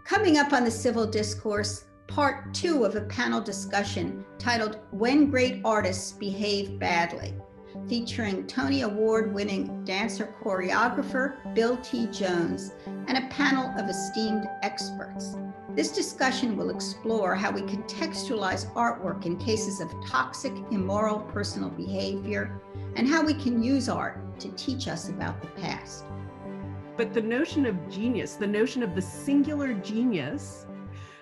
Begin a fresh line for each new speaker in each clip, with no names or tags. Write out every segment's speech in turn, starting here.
Coming up on the Civil Discourse, part 2 of a panel discussion titled When Great Artists Behave Badly, featuring Tony Award-winning dancer choreographer Bill T. Jones and a panel of esteemed experts. This discussion will explore how we contextualize artwork in cases of toxic, immoral personal behavior, and how we can use art to teach us about the past.
But the notion of genius, the notion of the singular genius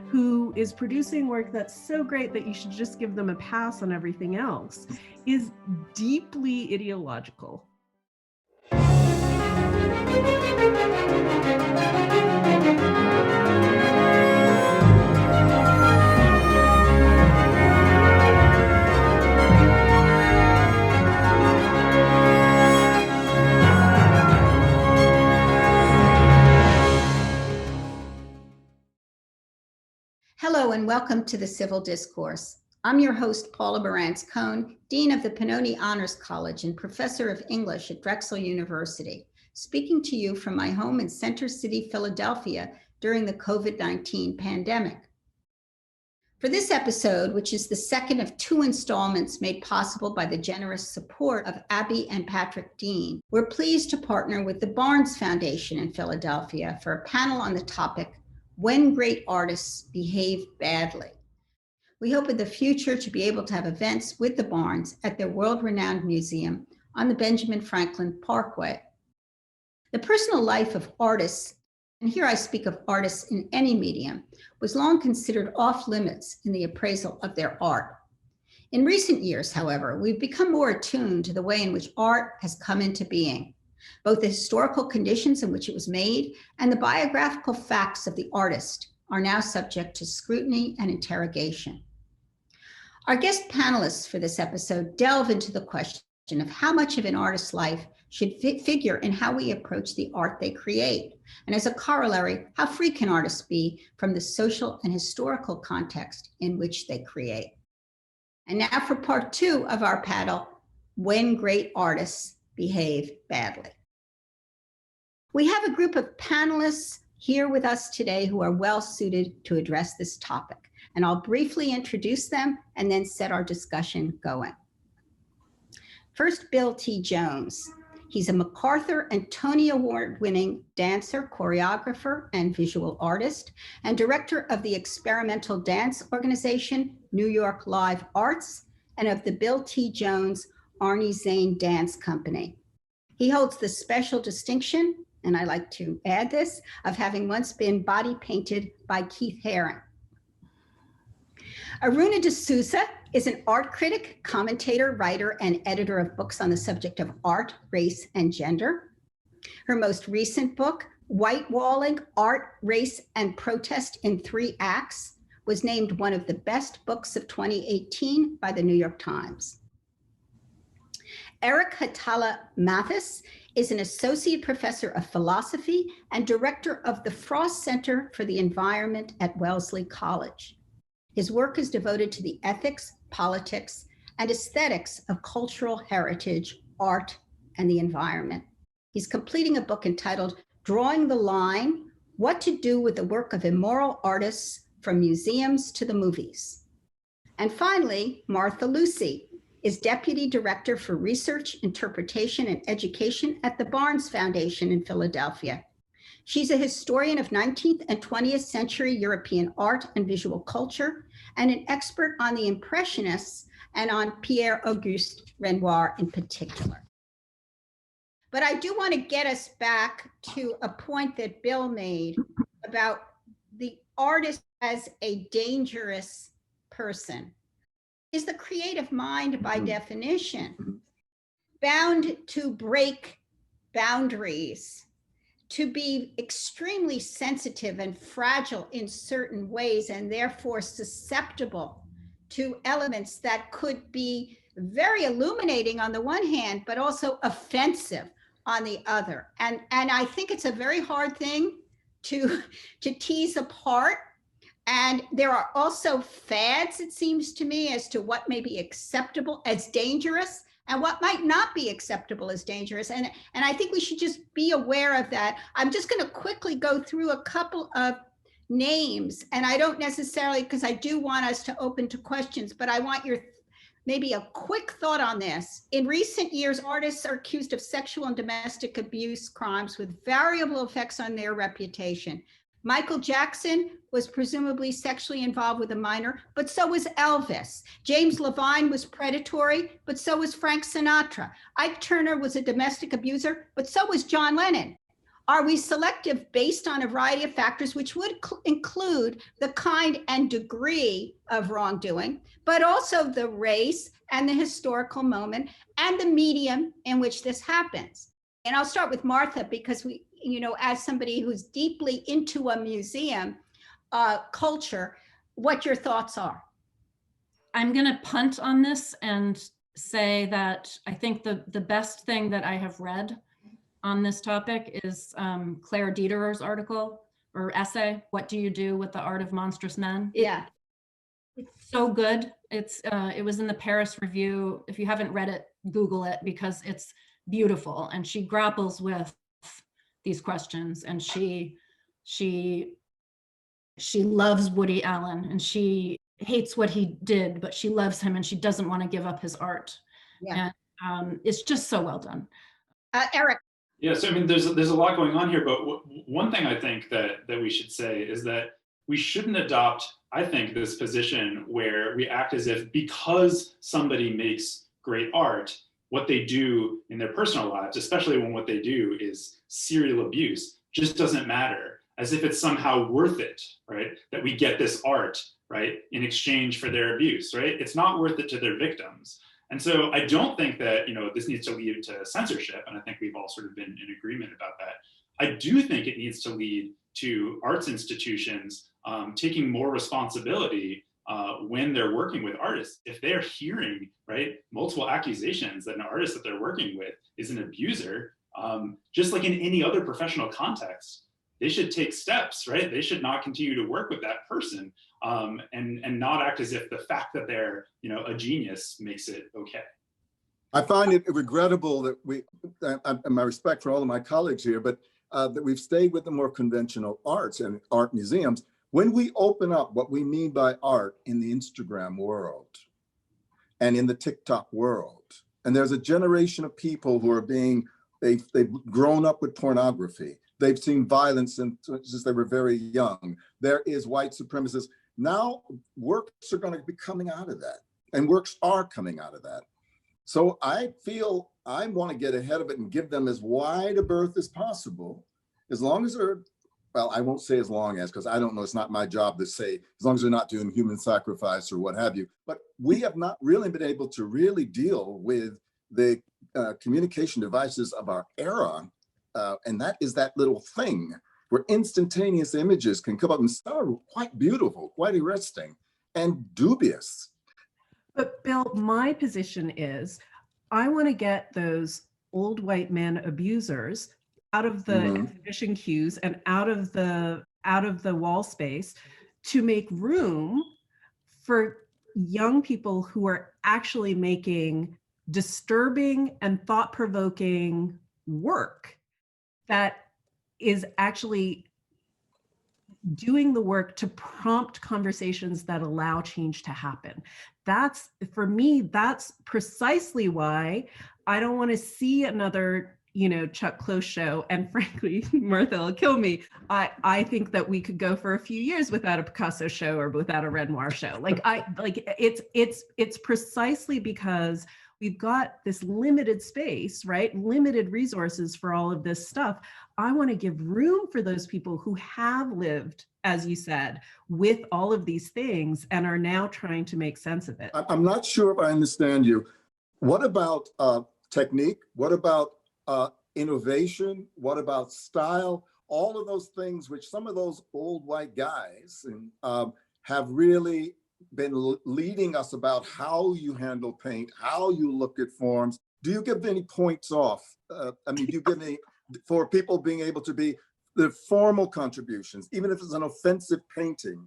who is producing work that's so great that you should just give them a pass on everything else, is deeply ideological.
Hello and welcome to the Civil Discourse. I'm your host, Paula Marantz Cohen, Dean of the Pennoni Honors College and Professor of English at Drexel University, speaking to you from my home in Center City, Philadelphia during the COVID-19 pandemic. For this episode, which is the second of 2 installments made possible by the generous support of Abby and Patrick Dean, we're pleased to partner with the Barnes Foundation in Philadelphia for a panel on the topic, When Great Artists Behave Badly. We hope in the future to be able to have events with the Barnes at their world-renowned museum on the Benjamin Franklin Parkway. The personal life of artists, and here I speak of artists in any medium, was long considered off limits in the appraisal of their art. In recent years, however, we've become more attuned to the way in which art has come into being, both the historical conditions in which it was made and the biographical facts of the artist are now subject to scrutiny and interrogation. Our guest panelists for this episode delve into the question of how much of an artist's life should figure in how we approach the art they create, and as a corollary, how free can artists be from the social and historical context in which they create. And now for part 2 of our panel, When Great Artists Behave Badly. We have a group of panelists here with us today who are well suited to address this topic, and I'll briefly introduce them and then set our discussion going. First, Bill T. Jones. He's a MacArthur and Tony Award-winning dancer, choreographer, and visual artist, and director of the experimental dance organization, New York Live Arts, and of the Bill T. Jones Arnie Zane Dance Company. He holds the special distinction, and I like to add this, of having once been body painted by Keith Haring. Aruna D'Souza is an art critic, commentator, writer, and editor of books on the subject of art, race, and gender. Her most recent book, Whitewalling Art, Race, and Protest in 3 Acts, was named one of the best books of 2018 by the New York Times. Erich Hatala Matthes is an associate professor of philosophy and director of the Frost Center for the Environment at Wellesley College. His work is devoted to the ethics, politics, and aesthetics of cultural heritage, art, and the environment. He's completing a book entitled Drawing the Line: What to Do with the Work of Immoral Artists from Museums to the Movies. And finally, Martha Lucy is Deputy Director for Research, Interpretation, and Education at the Barnes Foundation in Philadelphia. She's a historian of 19th and 20th century European art and visual culture, and an expert on the Impressionists and on Pierre-Auguste Renoir in particular. But I do want to get us back to a point that Bill made about the artist as a dangerous person. Is the creative mind, by definition, bound to break boundaries, to be extremely sensitive and fragile in certain ways, and therefore susceptible to elements that could be very illuminating on the one hand, but also offensive on the other? And I think it's a very hard thing to tease apart. And there are also fads, it seems to me, as to what may be acceptable as dangerous and what might not be acceptable as dangerous. And I think we should just be aware of that. I'm just going to quickly go through a couple of names, and I don't necessarily, because I do want us to open to questions, but I want your maybe a quick thought on this. In recent years, artists are accused of sexual and domestic abuse crimes with variable effects on their reputation. Michael Jackson was presumably sexually involved with a minor, but so was Elvis. James Levine was predatory, but so was Frank Sinatra. Ike Turner was a domestic abuser, but so was John Lennon. Are we selective based on a variety of factors, which would include the kind and degree of wrongdoing, but also the race and the historical moment and the medium in which this happens? And I'll start with Martha, because we, you know, as somebody who's deeply into a museum culture, what your thoughts are.
I'm going to punt on this and say that I think the best thing that I have read on this topic is Claire Dederer's article or essay, "What Do You Do with the Art of Monstrous Men?"
Yeah.
It's so good. It was in the Paris Review. If you haven't read it, Google it, because it's beautiful. And she grapples with these questions, and she loves Woody Allen, and she hates what he did, but she loves him, and she doesn't want to give up his art.
Yeah.
And it's just so well done.
Eric.
Yeah, so I mean, there's a lot going on here, but one thing I think that we should say is that we shouldn't adopt, I think, this position where we act as if because somebody makes great art, what they do in their personal lives, especially when what they do is serial abuse, just doesn't matter, as if it's somehow worth it, right? That we get this art, right, in exchange for their abuse, right? It's not worth it to their victims. And so I don't think that, you know, this needs to lead to censorship, and I think we've all sort of been in agreement about that. I do think it needs to lead to arts institutions taking more responsibility when they're working with artists. If they're hearing, right, multiple accusations that an artist that they're working with is an abuser, just like in any other professional context, they should take steps, right? They should not continue to work with that person and not act as if the fact that they're, you know, a genius makes it okay.
I find it regrettable that and my respect for all of my colleagues here, but that we've stayed with the more conventional arts and art museums. When we open up what we mean by art in the Instagram world and in the TikTok world, and there's a generation of people who are they've grown up with pornography. They've seen violence since they were very young. There is white supremacists. Now works are going to be coming out of that, and works are coming out of that. So I feel I want to get ahead of it and give them as wide a berth as possible, as long as they're, well, I won't say as long as, because I don't know, it's not my job to say, as long as they're not doing human sacrifice or what have you. But we have not really been able to really deal with the communication devices of our era. And that is that little thing where instantaneous images can come up and sound quite beautiful, quite arresting, and dubious.
But Bill, my position is, I want to get those old white men abusers out of the exhibition queues and out of the wall space to make room for young people who are actually making disturbing and thought-provoking work that is actually doing the work to prompt conversations that allow change to happen. That's, for me, that's precisely why I don't want to see another, you know, Chuck Close show. And frankly, Martha will kill me. I think that we could go for a few years without a Picasso show or without a Renoir show. It's precisely because we've got this limited space, right? Limited resources for all of this stuff. I want to give room for those people who have lived, as you said, with all of these things and are now trying to make sense of it.
I'm not sure if I understand you. What about technique? What about innovation? What about style? All of those things which some of those old white guys have really been leading us about how you handle paint, how you look at forms. Do you give any points off? I mean, do you give any for people being able to be the formal contributions, even if it's an offensive painting?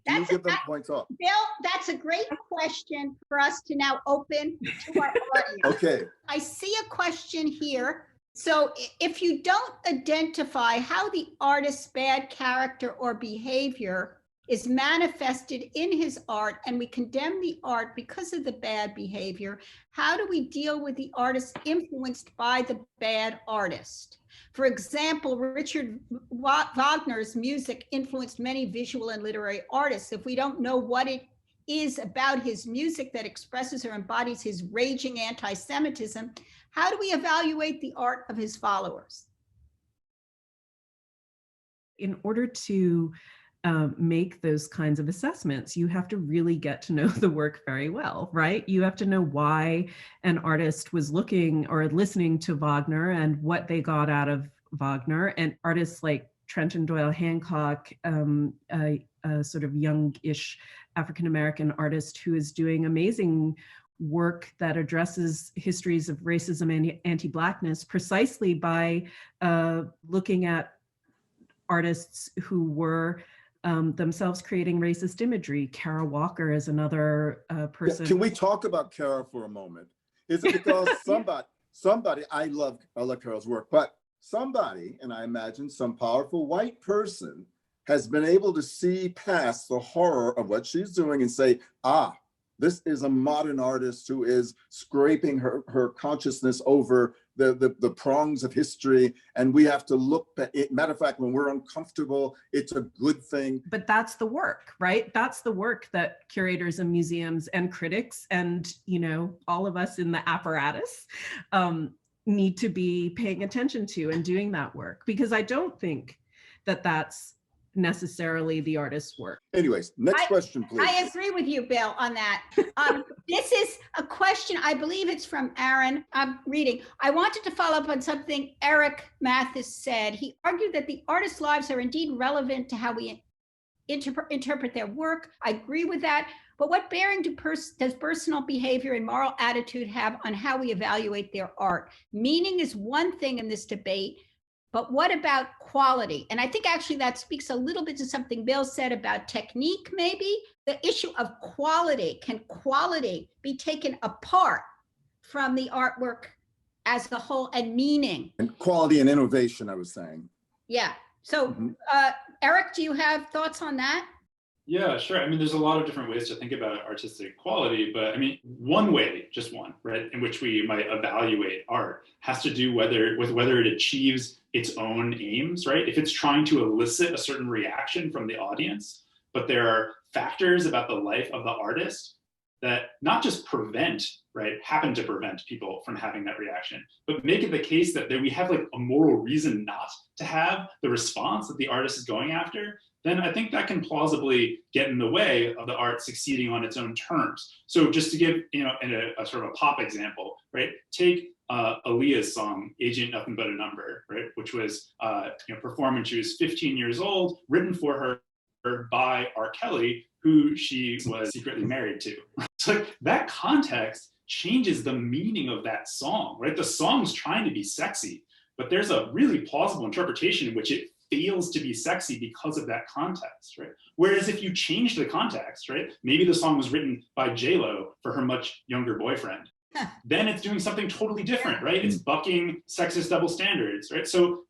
do give them points off.
Bill, that's a great question for us to now open to our audience.
Okay.
I see a question here. So if you don't identify how the artist's bad character or behavior is manifested in his art, and we condemn the art because of the bad behavior, how do we deal with the artist influenced by the bad artist? For example, Richard Wagner's music influenced many visual and literary artists. If we don't know what it is about his music that expresses or embodies his raging anti-Semitism, how do we evaluate the art of his followers?
In order to make those kinds of assessments, you have to really get to know the work very well, right? You have to know why an artist was looking or listening to Wagner and what they got out of Wagner. And artists like Trenton Doyle Hancock, a sort of youngish African-American artist who is doing amazing work that addresses histories of racism and anti-Blackness precisely by looking at artists who were themselves creating racist imagery. Kara Walker is another person.
Can we talk about Kara for a moment? Is it because somebody, I love Kara's work, but somebody, and I imagine some powerful white person, has been able to see past the horror of what she's doing and say, ah, this is a modern artist who is scraping her consciousness over the prongs of history, and we have to look at it. Matter of fact, when we're uncomfortable, it's a good thing.
But that's the work, right? That's the work that curators and museums and critics and, you know, all of us in the apparatus need to be paying attention to and doing that work, because I don't think that that's necessarily the artist's work.
Anyways, next question, please.
I agree with you, Bill, on that. This is a question, I believe it's from Aaron. I'm reading. I wanted to follow up on something Erich Matthes said. He argued that the artists' lives are indeed relevant to how we interpret their work. I agree with that. But what bearing does personal behavior and moral attitude have on how we evaluate their art? Meaning is one thing in this debate, but what about quality? And I think actually that speaks a little bit to something Bill said about technique, maybe. The issue of quality. Can quality be taken apart from the artwork as a whole, and meaning?
And quality and innovation, I was saying.
Yeah. So Erich, do you have thoughts on that?
Yeah, sure. I mean, there's a lot of different ways to think about artistic quality, but I mean, one way, just one, right, in which we might evaluate art has to do with whether it achieves its own aims, right? If it's trying to elicit a certain reaction from the audience, but there are factors about the life of the artist that not just happen to prevent people from having that reaction, but make it the case that we have like a moral reason not to have the response that the artist is going after, then I think that can plausibly get in the way of the art succeeding on its own terms. So just to give, in a sort of a pop example, right? Take Aaliyah's song, Age Ain't Nothing But a Number, right? Which was performed when she was 15 years old, written for her by R. Kelly, who she was secretly married to. So that context changes the meaning of that song, right? The song's trying to be sexy, but there's a really plausible interpretation in which it fails to be sexy because of that context, right? Whereas if you change the context, right? Maybe the song was written by J-Lo for her much younger boyfriend. Then it's doing something totally different, right? It's bucking sexist double standards, right? So,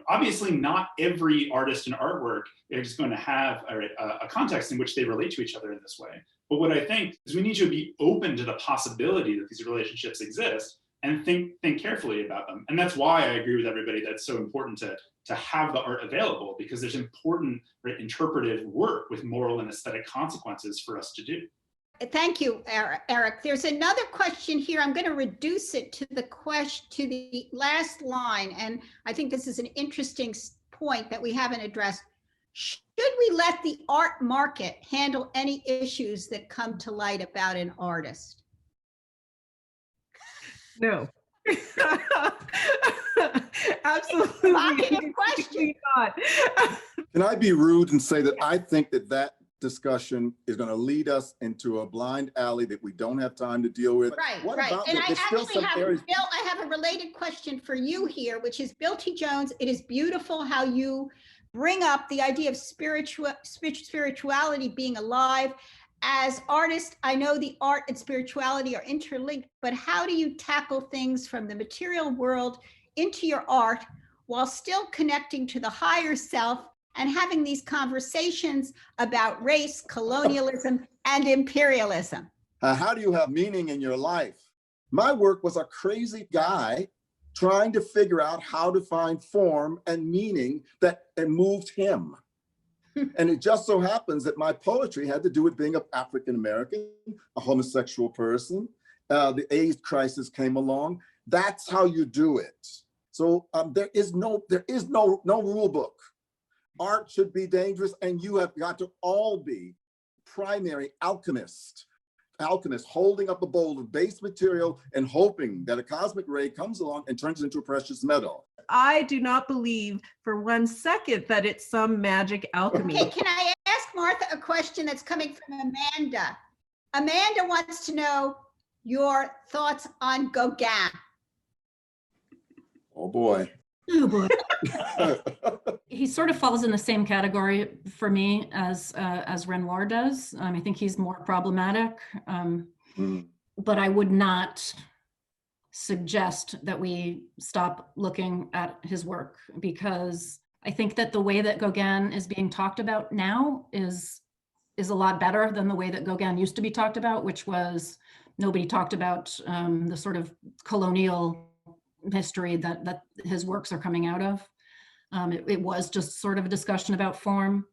obviously not every artist and artwork is going to have a context in which they relate to each other in this way. But what I think is we need to be open to the possibility that these relationships exist and think carefully about them. And that's why I agree with everybody that's so important to have the art available, because there's important interpretive work with moral and aesthetic consequences for us to do.
Thank you, Erich. There's another question here. I'm going to reduce it to the last line, and I think this is an interesting point that we haven't addressed. Should we let the art market handle any issues that come to light about an artist?
No. Absolutely.
Provocative question.
Not.
Can I be rude and say that I think that discussion is going to lead us into a blind alley that we don't have time to deal with.
Right.
Bill,
And I have a related question for you here, which is Bill T. Jones. It is beautiful how you bring up the idea of spirituality being alive. As artists, I know the art and spirituality are interlinked, but how do you tackle things from the material world into your art while still connecting to the higher self and having these conversations about race, colonialism, and imperialism?
How do you have meaning in your life? My work was a crazy guy trying to figure out how to find form and meaning that moved him. And it just so happens that my poetry had to do with being an African-American, a homosexual person. The AIDS crisis came along. That's how you do it. So there is no rule book. Art should be dangerous, and you have got to all be primary alchemists holding up a bowl of base material and hoping that a cosmic ray comes along and turns it into a precious metal.
I do not believe for 1 second that it's some magic alchemy.
Okay, can I ask Martha a question that's coming from Amanda? Amanda wants to know your thoughts on Gauguin.
Oh boy.
Oh boy. He sort of falls in the same category for me as Renoir does. I think he's more problematic, but I would not suggest that we stop looking at his work, because I think that the way that Gauguin is being talked about now is a lot better than the way that Gauguin used to be talked about, which was nobody talked about the sort of colonial history that his works are coming out of. It was just sort of a discussion about form.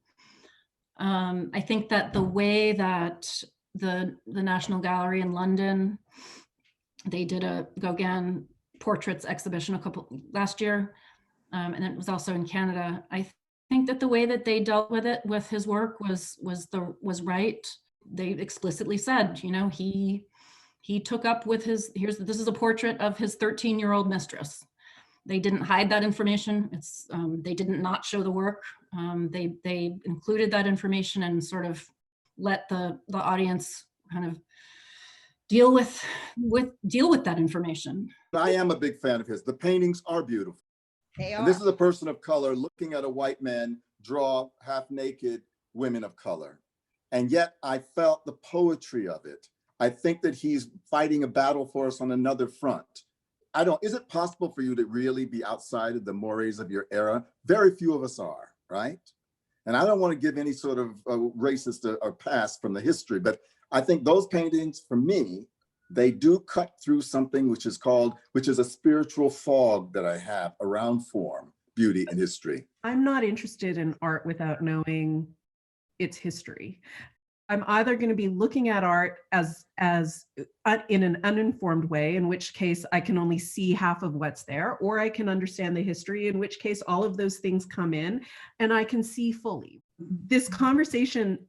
I think that the way that the National Gallery in London, they did a Gauguin portraits exhibition last year, and it was also in Canada. I think that the way that they dealt with it, with his work, was right. They explicitly said, you know, he took up with his, this is a portrait of his 13-year-old mistress. They didn't hide that information. They didn't not show the work. They included that information and sort of let the audience kind of deal with that information.
I am a big fan of his. The paintings are beautiful.
They are.
And this is a person of color looking at a white man draw half-naked women of color. And yet I felt the poetry of it. I think that he's fighting a battle for us on another front. Is it possible for you to really be outside of the mores of your era? Very few of us are, right? And I don't want to give any sort of racist or pass from the history, but I think those paintings, for me, they do cut through something which is a spiritual fog that I have around form, beauty, and history.
I'm not interested in art without knowing its history. I'm either going to be looking at art as in an uninformed way, in which case I can only see half of what's there, or I can understand the history, in which case all of those things come in and I can see fully. This conversation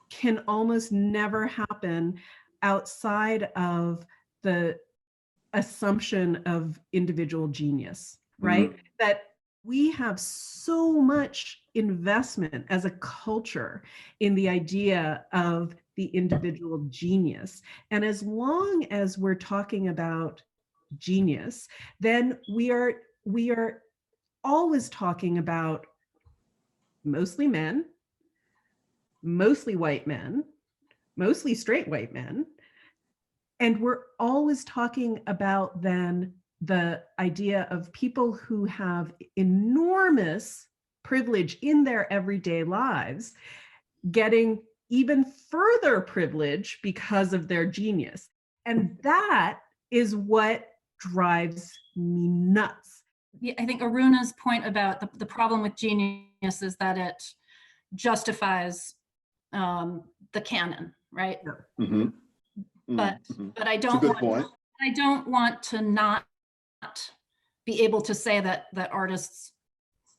can almost never happen outside of the assumption of individual genius, right? That we have so much investment as a culture in the idea of the individual genius. And as long as we're talking about genius, then we are always talking about mostly men, mostly white men, mostly straight white men. And we're always talking about then the idea of people who have enormous privilege in their everyday lives getting even further privilege because of their genius. And that is what drives me nuts.
Yeah, I think Aruna's point about the problem with genius is that it justifies the canon, right? But I don't want to not be able to say that artists,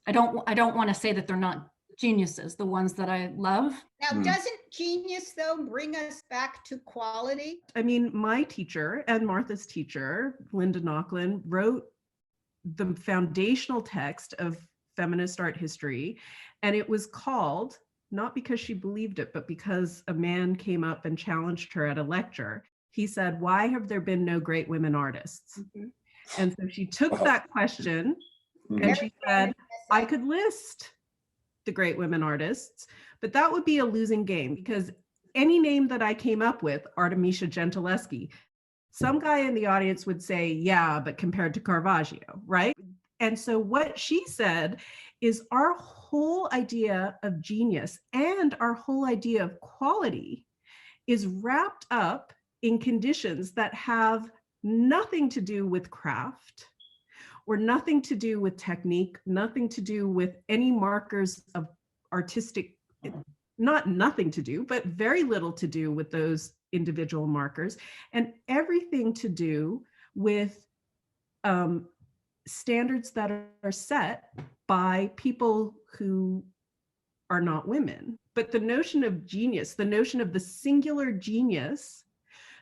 I don't want to say that they're not geniuses, the ones that I love.
Now, doesn't genius though bring us back to quality?
I mean, my teacher and Martha's teacher, Linda Nochlin, wrote the foundational text of feminist art history, and it was called, not because she believed it, but because a man came up and challenged her at a lecture. He said, "Why have there been no great women artists?" And so she took that question and she said, I could list the great women artists, but that would be a losing game because any name that I came up with, Artemisia Gentileschi, some guy in the audience would say, yeah, but compared to Caravaggio, right? And so what she said is our whole idea of genius and our whole idea of quality is wrapped up in conditions that have nothing to do with craft or nothing to do with technique, nothing to do with any markers of artistic, not nothing to do, but very little to do with those individual markers, and everything to do with standards that are set by people who are not women. But the notion of genius, the notion of the singular genius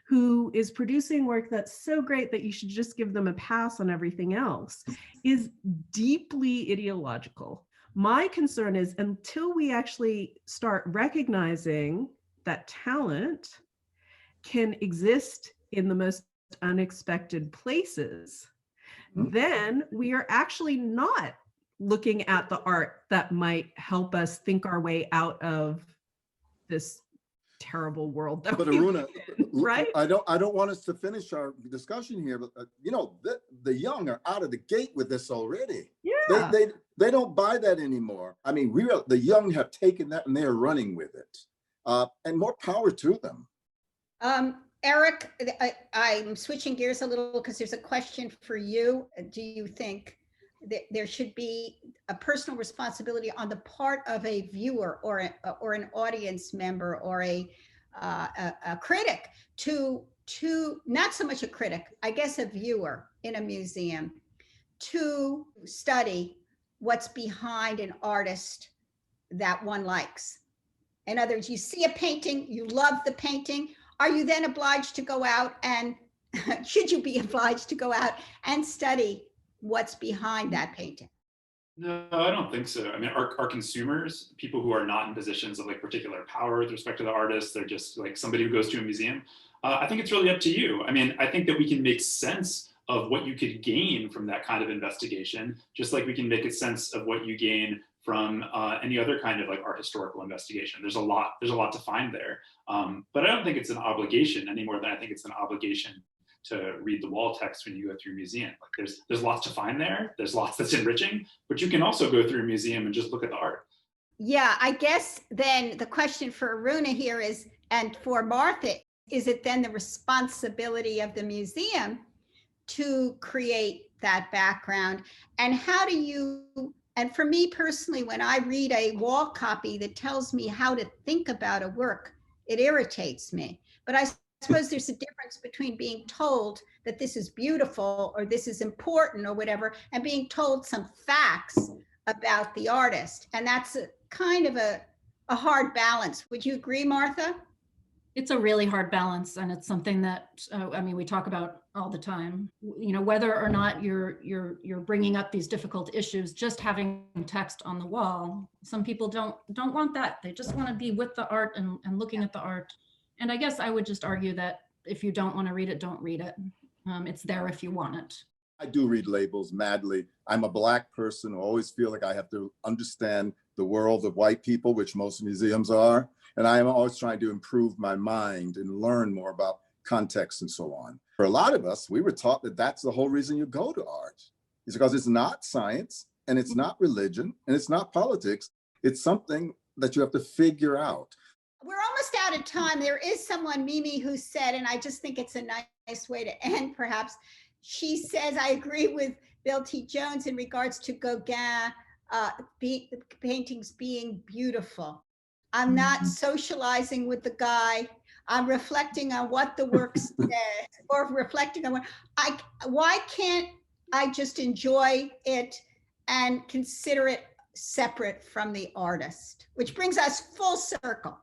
who is producing work that's so great that you should just give them a pass on everything else, is deeply ideological. My concern is until we actually start recognizing that talent can exist in the most unexpected places, then we are actually not looking at the art that might help us think our way out of this terrible world that
But
we
Aruna,
live in, right?
I don't want us to finish our discussion here, but you know, the young are out of the gate with this already.
Yeah.
They don't buy that anymore. I mean, the young have taken that and they're running with it, and more power to them.
Erich, I'm switching gears a little because there's a question for you. Do you think that there should be a personal responsibility on the part of a viewer or an audience member or a critic to not so much a critic, I guess a viewer in a museum, to study what's behind an artist that one likes? In other words, you see a painting, you love the painting. Are you then obliged to go out and should you be obliged to go out and study what's behind that painting?
No, I don't think so. I mean, our consumers, people who are not in positions of like particular power with respect to the artist, they're just like somebody who goes to a museum. I think it's really up to you. I mean, I think that we can make sense of what you could gain from that kind of investigation, just like we can make a sense of what you gain from any other kind of like art historical investigation. There's a lot to find there. But I don't think it's an obligation any more than I think it's an obligation to read the wall text when you go through a museum. Like there's lots to find there. There's lots that's enriching, but you can also go through a museum and just look at the art.
Yeah, I guess then the question for Aruna here is, and for Martha, is it then the responsibility of the museum to create that background? And how do you, and for me personally, when I read a wall copy that tells me how to think about a work, it irritates me. But I suppose there's a difference between being told that this is beautiful or this is important or whatever, and being told some facts about the artist. And that's a kind of a hard balance. Would you agree, Martha?
It's a really hard balance, and it's something that I mean, we talk about all the time. You know, whether or not you're bringing up these difficult issues, just having text on the wall. Some people don't want that. They just want to be with the art and looking at the art. And I guess I would just argue that if you don't want to read it, don't read it. It's there if you want it.
I do read labels madly. I'm a Black person who always feel like I have to understand the world of white people, which most museums are. And I am always trying to improve my mind and learn more about context and so on. For a lot of us, we were taught that that's the whole reason you go to art. It's because it's not science and it's not religion and it's not politics. It's something that you have to figure out.
We're almost out of time. There is someone, Mimi, who said, and I just think it's a nice way to end perhaps. She says, I agree with Bill T. Jones in regards to Gauguin paintings being beautiful. I'm not socializing with the guy. I'm reflecting on what the work says, or reflecting on why can't I just enjoy it and consider it separate from the artist? Which brings us full circle.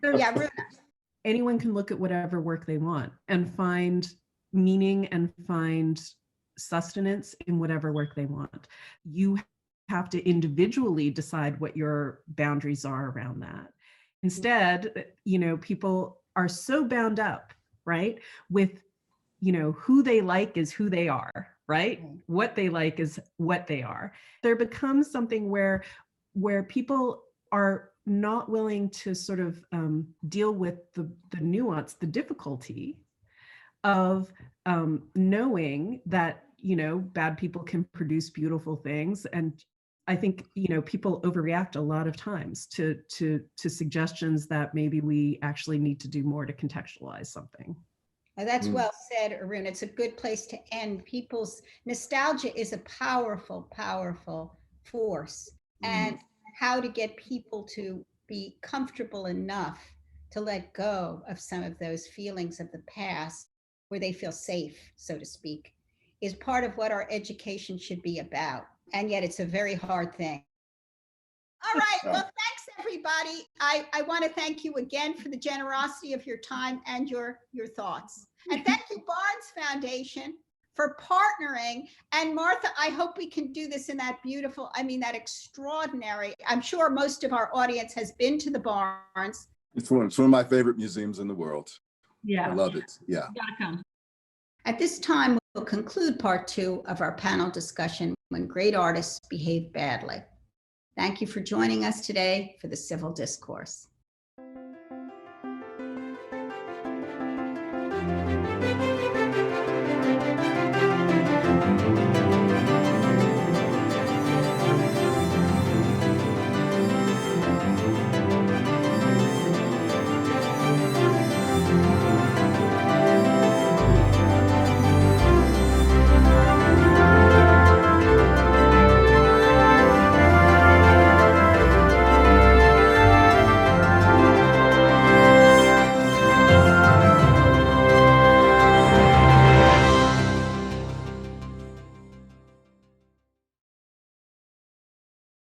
Yeah, Runa.
Anyone can look at whatever work they want and find meaning and find sustenance in whatever work they want. You have to individually decide what your boundaries are around that. Instead, you know, people are so bound up, right, with, you know, who they like is who they are, right? What they like is what they are. There becomes something where where people are not willing to sort of deal with the nuance, the difficulty of knowing that, you know, bad people can produce beautiful things. And I think, you know, people overreact a lot of times to suggestions that maybe we actually need to do more to contextualize something.
That's well said, Aruna. It's a good place to end. People's nostalgia is a powerful, powerful force. And how to get people to be comfortable enough to let go of some of those feelings of the past where they feel safe, so to speak, is part of what our education should be about. And yet it's a very hard thing. All right, well, thanks everybody. I want to thank you again for the generosity of your time and your thoughts. And thank you, Barnes Foundation, for partnering. And Martha, I hope we can do this in that beautiful, I mean, that extraordinary, I'm sure most of our audience has been to the Barnes.
It's one of my favorite museums in the world.
Yeah.
I love it. Yeah.
You gotta come.
At this time, we'll conclude part 2 of our panel discussion, When Great Artists Behave Badly. Thank you for joining us today for the Civil Discourse.